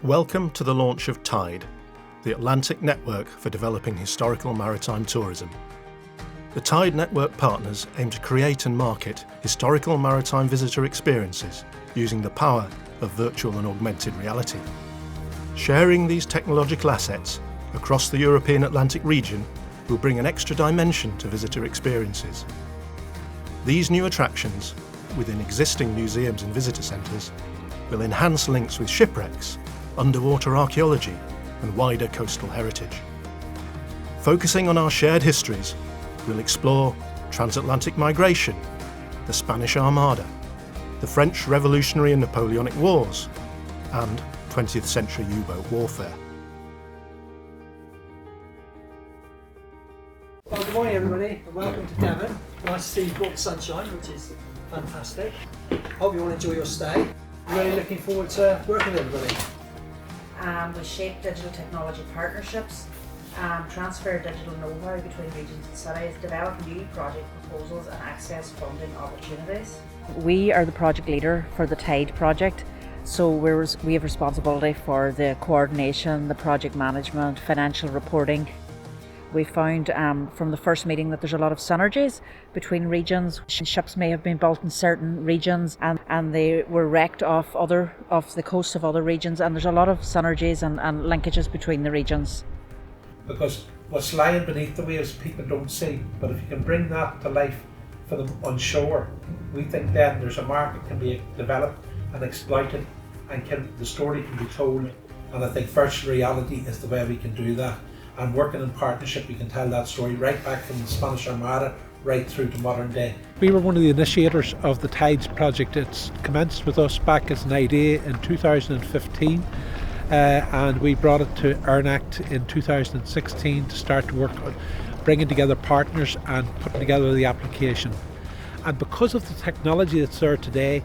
Welcome to the launch of TIDE, the Atlantic Network for Developing Historical Maritime Tourism. The TIDE network partners aim to create and market historical maritime visitor experiences using the power of virtual and augmented reality. Sharing these technological assets across the European Atlantic region will bring an extra dimension to visitor experiences. These new attractions, within existing museums and visitor centres, will enhance links with shipwrecks, underwater archaeology and wider coastal heritage. Focusing on our shared histories, we'll explore transatlantic migration, the Spanish Armada, the French Revolutionary and Napoleonic Wars, and 20th century U-boat warfare. Well, good morning everybody and welcome to Devon. Nice to see you brought the sunshine, which is fantastic. Hope you all enjoy your stay. Really looking forward to working with everybody. We shape digital technology partnerships, transfer digital know-how between regions and cities, develop new project proposals and access funding opportunities. We are the project leader for the TIDE project, so we have responsibility for the coordination, the project management, financial reporting. We found from the first meeting that there's a lot of synergies between regions. Ships may have been built in certain regions and they were wrecked off the coast of other regions, and there's a lot of synergies and linkages between the regions. Because what's lying beneath the waves people don't see, but if you can bring that to life for them on shore, we think then there's a market can be developed and exploited, and the story can be told, and I think virtual reality is the way we can do that. And working in partnership, we can tell that story right back from the Spanish Armada right through to modern day. We were one of the initiators of the TIDES project. It's commenced with us back as an idea in 2015 and we brought it to EarnAct in 2016 to start to work on bringing together partners and putting together the application. And because of the technology that's there today,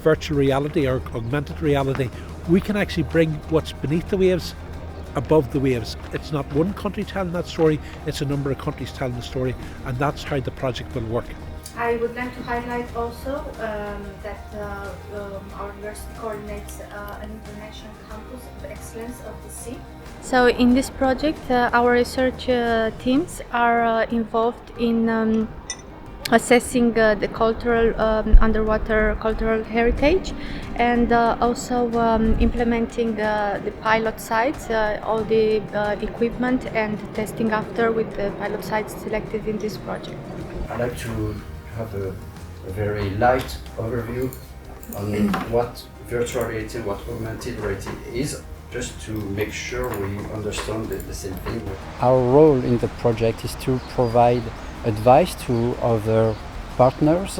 virtual reality or augmented reality, we can actually bring what's beneath the waves above the waves. It's not one country telling that story, it's a number of countries telling the story, and that's how the project will work. I would like to highlight also that our university coordinates an international campus of excellence of the sea. So in this project, our research teams are involved in assessing the cultural underwater cultural heritage, and also implementing the pilot sites, all the equipment and testing after with the pilot sites selected in this project. I'd like to have a very light overview on what virtual reality, what augmented reality is, just to make sure we understand the same thing. Our role in the project is to provide advice to other partners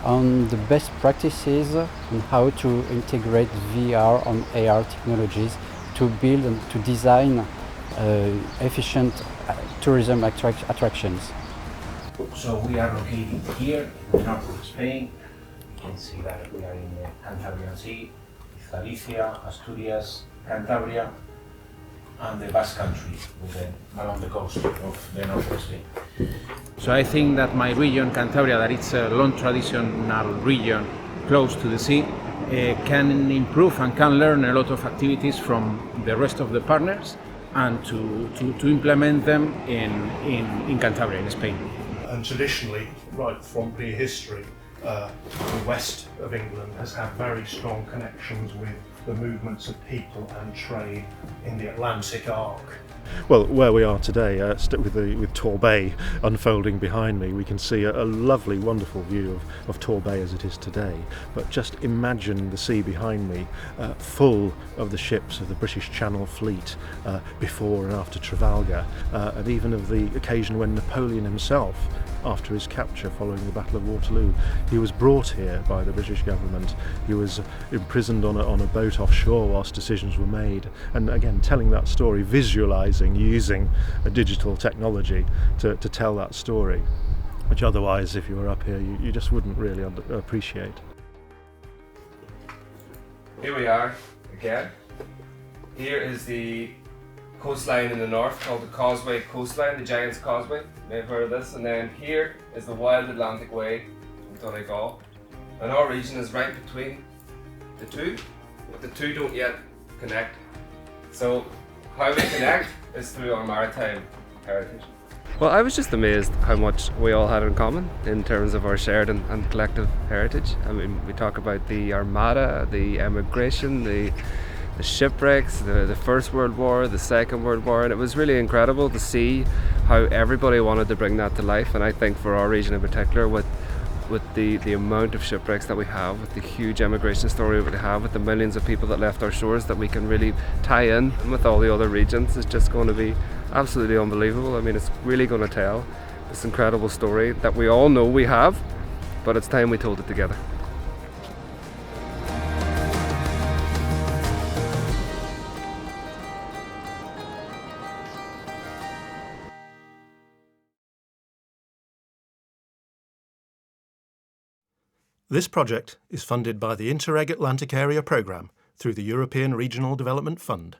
on the best practices on how to integrate VR and AR technologies to build and to design efficient tourism attractions. So we are located here in the north of Spain. You can see that we are in the Cantabrian Sea, Galicia, Asturias, Cantabria, and the Basque Country along the coast of the north of Spain. So I think that my region, Cantabria, that it's a long traditional region close to the sea, can improve and can learn a lot of activities from the rest of the partners and to implement them in Cantabria, in Spain. And traditionally, right from prehistory, the west of England has had very strong connections with the movements of people and trade in the Atlantic arc. Well, where we are today, with Tor Bay unfolding behind me, we can see a lovely, wonderful view of Tor Bay as it is today. But just imagine the sea behind me, full of the ships of the British Channel Fleet before and after Trafalgar, and even of the occasion when Napoleon himself, after his capture following the Battle of Waterloo, he was brought here by the British government. He was imprisoned on a boat offshore whilst decisions were made. And again, telling that story, visualising, using a digital technology to tell that story, which otherwise, if you were up here, you just wouldn't really appreciate. Here we are again. Here is the coastline in the north called the Causeway Coastline, the Giant's Causeway. You may have heard of this. And then here is the Wild Atlantic Way in Donegal. And our region is right between the two, but the two don't yet connect. So how we connect is through our maritime heritage. Well, I was just amazed how much we all had in common in terms of our shared and collective heritage. I mean, we talk about the Armada, the emigration, the shipwrecks, the First World War, the Second World War, and it was really incredible to see how everybody wanted to bring that to life. And I think for our region in particular, with the amount of shipwrecks that we have, with the huge emigration story that we have, with the millions of people that left our shores, that we can really tie in with all the other regions, is just going to be absolutely unbelievable. I mean, it's really going to tell this incredible story that we all know we have, but it's time we told it together. This project is funded by the Interreg Atlantic Area Programme through the European Regional Development Fund.